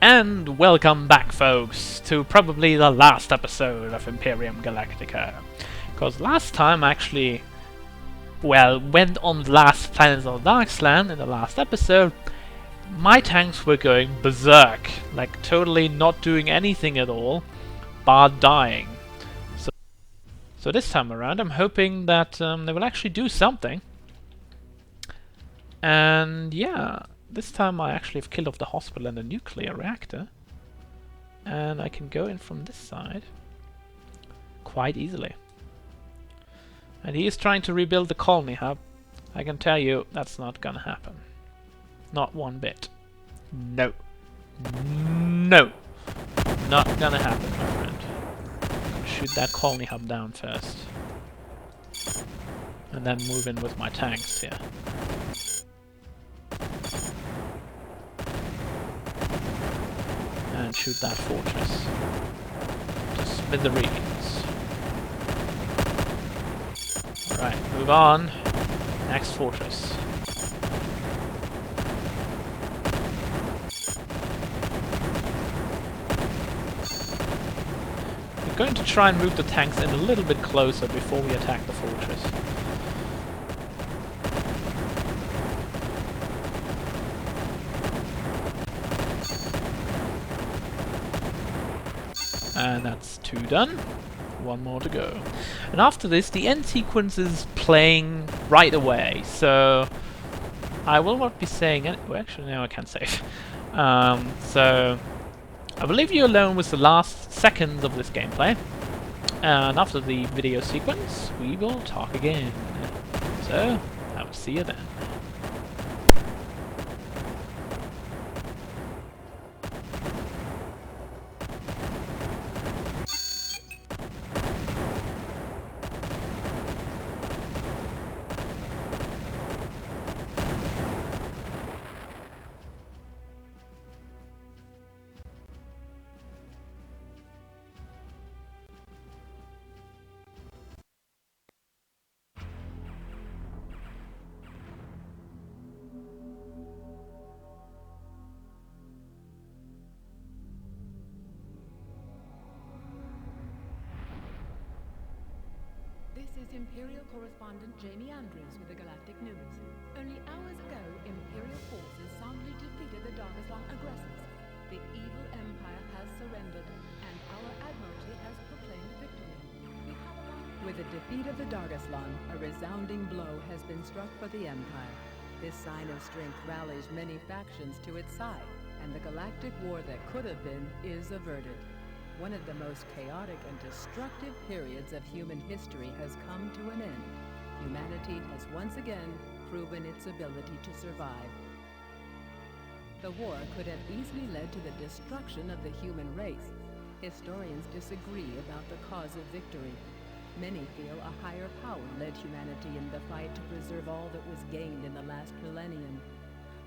And welcome back, folks, to probably the last episode of Imperium Galactica. Because last time I actually, went on the last planets of Dargslan in the last episode. My tanks were going berserk, like totally not doing anything at all, bar dying. So this time around I'm hoping that they will actually do something. And yeah, this time I actually have killed off the hospital and the nuclear reactor. And I can go in from this side quite easily. And he is trying to rebuild the colony hub. I can tell you that's not gonna happen. Not one bit. No. No! Not gonna happen, my friend. Shoot that colony hub down first. And then move in with my tanks here. And shoot that fortress to smithereens. Alright, move on. Next fortress. We're going to try and move the tanks in a little bit closer before we attack the fortress. And that's 2 done. 1 more to go. And after this, the end sequence is playing right away, so I will not be saying any— well, actually, no, I can't save. So I will leave you alone with the last seconds of this gameplay, and after the video sequence, we will talk again. So, I will see you then. This is Imperial correspondent Jamie Andrews with the Galactic News. Only hours ago, Imperial forces soundly defeated the Dargslan aggressors. The evil Empire has surrendered, and our Admiralty has proclaimed victory. With the defeat of the Dargslan, a resounding blow has been struck for the Empire. This sign of strength rallies many factions to its side, and the galactic war that could have been is averted. One of the most chaotic and destructive periods of human history has come to an end. Humanity has once again proven its ability to survive. The war could have easily led to the destruction of the human race. Historians disagree about the cause of victory. Many feel a higher power led humanity in the fight to preserve all that was gained in the last millennium.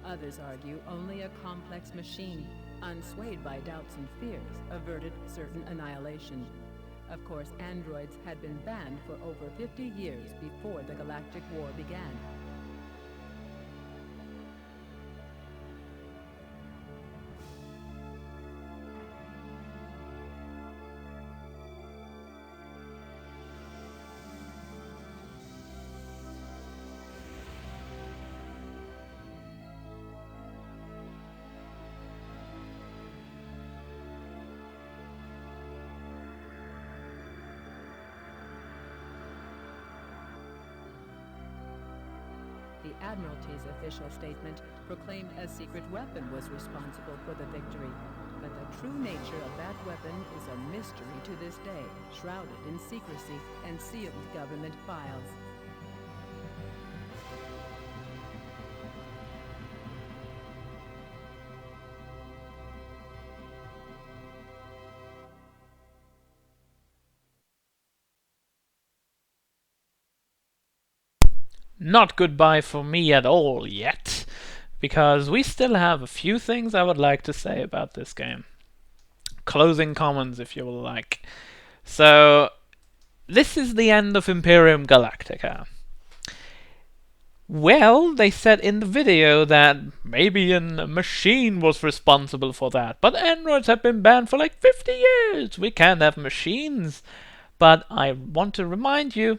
Others argue only a complex machine, unswayed by doubts and fears, averted certain annihilation. Of course, androids had been banned for over 50 years before the Galactic War began. The Admiralty's official statement proclaimed a secret weapon was responsible for the victory. But the true nature of that weapon is a mystery to this day, shrouded in secrecy and sealed with government files. Not goodbye for me at all yet, because we still have a few things I would like to say about this game. Closing comments, if you will like. So, this is the end of Imperium Galactica. Well, they said in the video that maybe a machine was responsible for that, but androids have been banned for like 50 years. We can't have machines. But I want to remind you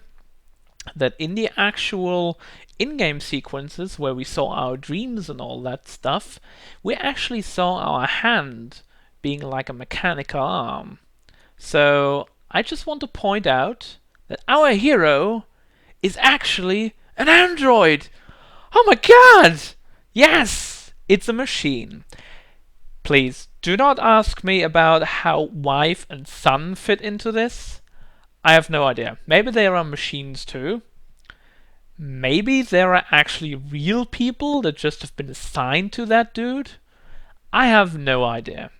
that in the actual in-game sequences where we saw our dreams and all that stuff, we actually saw our hand being like a mechanical arm. So I just want to point out that our hero is actually an android. Oh my god! Yes! It's a machine. Please, do not ask me about how wife and son fit into this. I have no idea. Maybe there are machines too. Maybe there are actually real people that just have been assigned to that dude. I have no idea.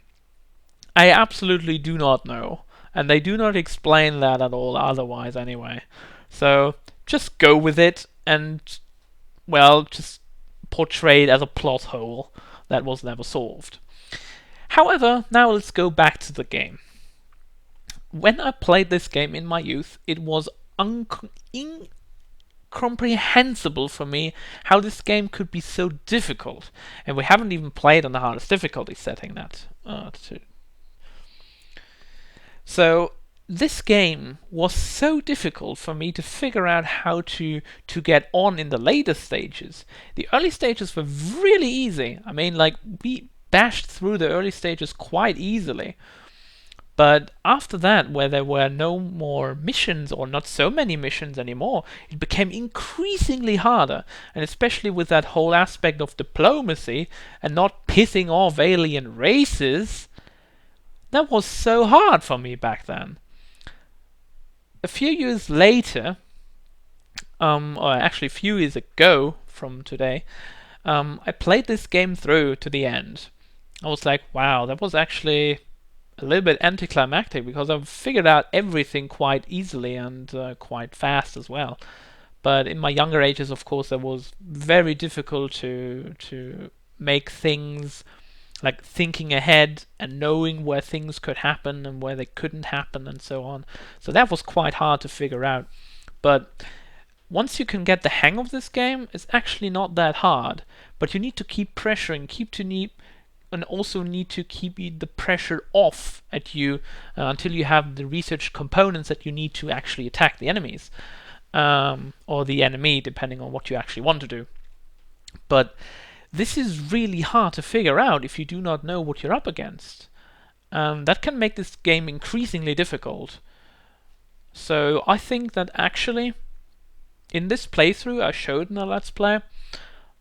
I absolutely do not know. And they do not explain that at all otherwise anyway. So just go with it and, well, just portray it as a plot hole that was never solved. However, now let's go back to the game. When I played this game in my youth, it was incomprehensible for me how this game could be so difficult. And we haven't even played on the hardest difficulty setting that. So this game was so difficult for me to figure out how to get on in the later stages. The early stages were really easy. I mean, like, we bashed through the early stages quite easily. But after that, where there were no more missions, or not so many missions anymore, it became increasingly harder. And especially with that whole aspect of diplomacy and not pissing off alien races, that was so hard for me back then. A few years later, or actually a few years ago from today, I played this game through to the end. I was like, wow, that was actually a little bit anticlimactic, because I've figured out everything quite easily and quite fast as well. But in my younger ages, of course, it was very difficult to make things, like thinking ahead and knowing where things could happen and where they couldn't happen and so on. So that was quite hard to figure out. But once you can get the hang of this game, it's actually not that hard. But you need to keep pressuring, and also need to keep the pressure off at you until you have the research components that you need to actually attack the enemies. Or the enemy, depending on what you actually want to do. But this is really hard to figure out if you do not know what you're up against. That can make this game increasingly difficult. So I think that actually, in this playthrough I showed in the Let's Play,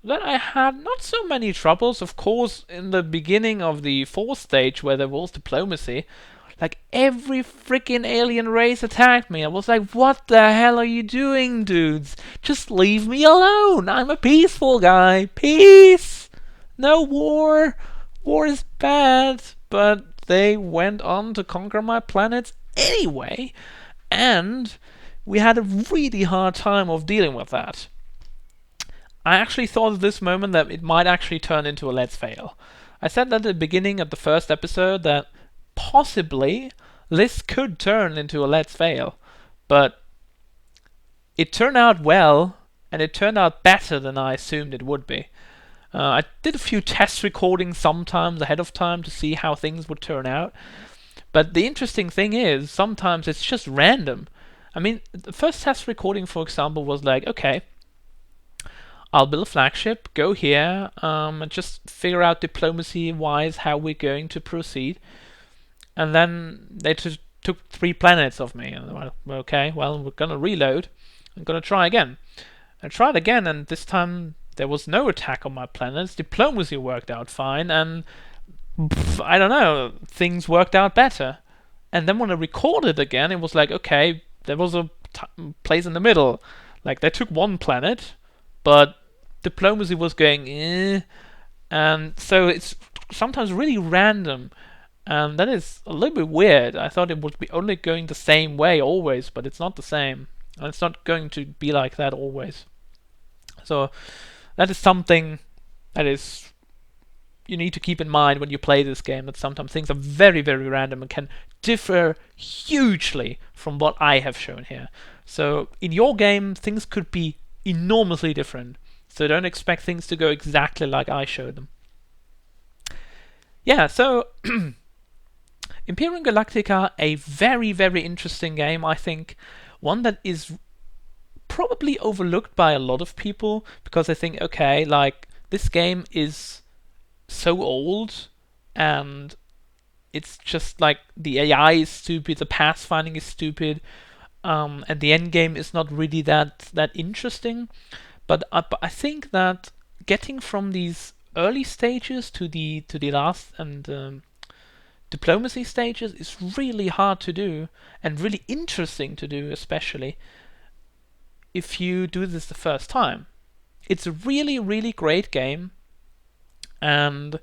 that I had not so many troubles. Of course, in the beginning of the fourth stage, where there was diplomacy, like every freaking alien race attacked me. I was like, what the hell are you doing, dudes? Just leave me alone. I'm a peaceful guy. Peace! No war. War is bad. But they went on to conquer my planets anyway. And we had a really hard time of dealing with that. I actually thought at this moment that it might actually turn into a Let's Fail. I said at the beginning of the first episode that possibly this could turn into a Let's Fail, but it turned out well, and it turned out better than I assumed it would be. I did a few test recordings sometimes ahead of time to see how things would turn out, but the interesting thing is sometimes it's just random. I mean, the first test recording, for example, was like, okay, I'll build a flagship, go here, and just figure out diplomacy-wise how we're going to proceed. And then they took 3 planets of me. And I went, okay, well, we're gonna reload. I'm gonna try again. I tried again, and this time there was no attack on my planets. Diplomacy worked out fine, and I don't know, things worked out better. And then when I recorded again, it was like, okay, there was a place in the middle. Like, they took 1 planet, but diplomacy was going and so it's sometimes really random, and that is a little bit weird. I thought it would be only going the same way always, but it's not the same, and it's not going to be like that always. So that is something that is you need to keep in mind when you play this game, that sometimes things are very, very random and can differ hugely from what I have shown here. So in your game, things could be enormously different. So don't expect things to go exactly like I showed them. Yeah, so Imperium Galactica, a very, very interesting game, I think. One that is probably overlooked by a lot of people because they think, okay, like, this game is so old and it's just like the AI is stupid, the pathfinding is stupid, and the end game is not really that interesting. But I think that getting from these early stages to the last and diplomacy stages is really hard to do and really interesting to do, especially if you do this the first time. It's a really, really great game, and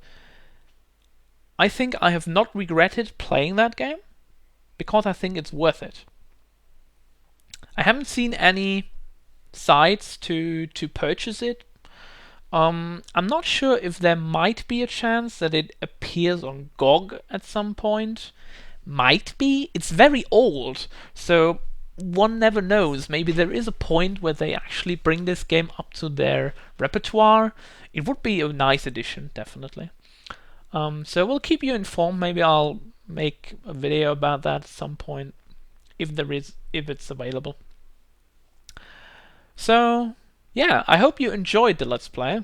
I think I have not regretted playing that game because I think it's worth it. I haven't seen any sites to purchase it. I'm not sure if there might be a chance that it appears on GOG at some point. Might be. It's very old, so one never knows. Maybe there is a point where they actually bring this game up to their repertoire. It would be a nice addition, definitely. So we'll keep you informed. Maybe I'll make a video about that at some point if it's available. So yeah, I hope you enjoyed the Let's Play.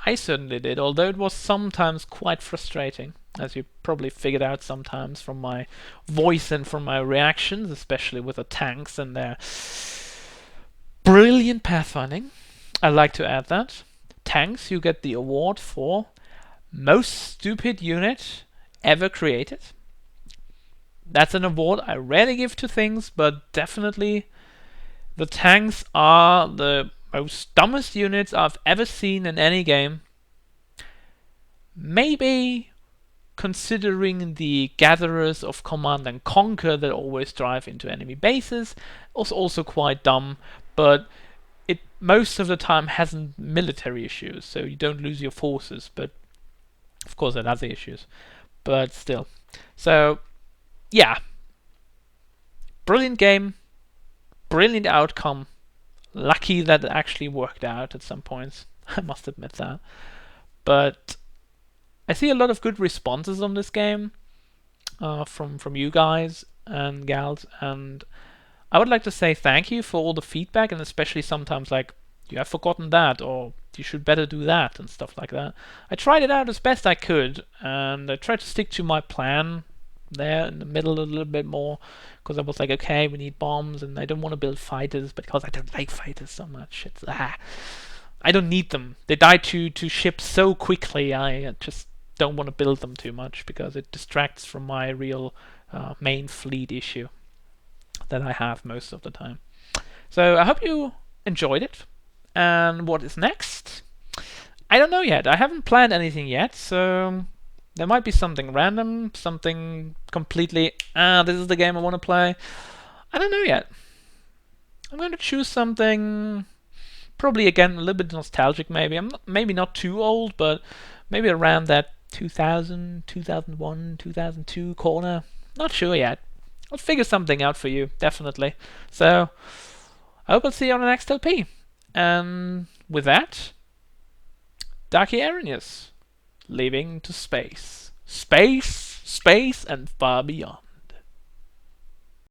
I certainly did, although it was sometimes quite frustrating, as you probably figured out sometimes from my voice and from my reactions, especially with the tanks and their brilliant pathfinding. I'd like to add that. Tanks, you get the award for most stupid unit ever created. That's an award I rarely give to things, but definitely the tanks are the most dumbest units I've ever seen in any game. Maybe considering the gatherers of Command and Conquer that always drive into enemy bases, also quite dumb, but it most of the time hasn't military issues, so you don't lose your forces, but of course it has the issues, but still. So yeah, brilliant game, brilliant outcome. Lucky that it actually worked out at some points. I must admit that. But I see a lot of good responses on this game from you guys and gals, and I would like to say thank you for all the feedback, and especially sometimes like, you have forgotten that, or you should better do that, and stuff like that. I tried it out as best I could, and I tried to stick to my plan there in the middle a little bit more, because I was like, okay, we need bombs, and I don't want to build fighters because I don't like fighters so much. I don't need them. They die to ships so quickly. I just don't want to build them too much because it distracts from my real main fleet issue that I have most of the time. So I hope you enjoyed it. And what is next? I don't know yet. I haven't planned anything yet, so there might be something random, something completely, this is the game I want to play. I don't know yet. I'm going to choose something, probably again a little bit nostalgic maybe. Maybe not too old, but maybe around that 2000, 2001, 2002 corner. Not sure yet. I'll figure something out for you, definitely. So, I hope I'll see you on the next LP. And with that, Darky Arrhenius, leaving to space. Space, and far beyond.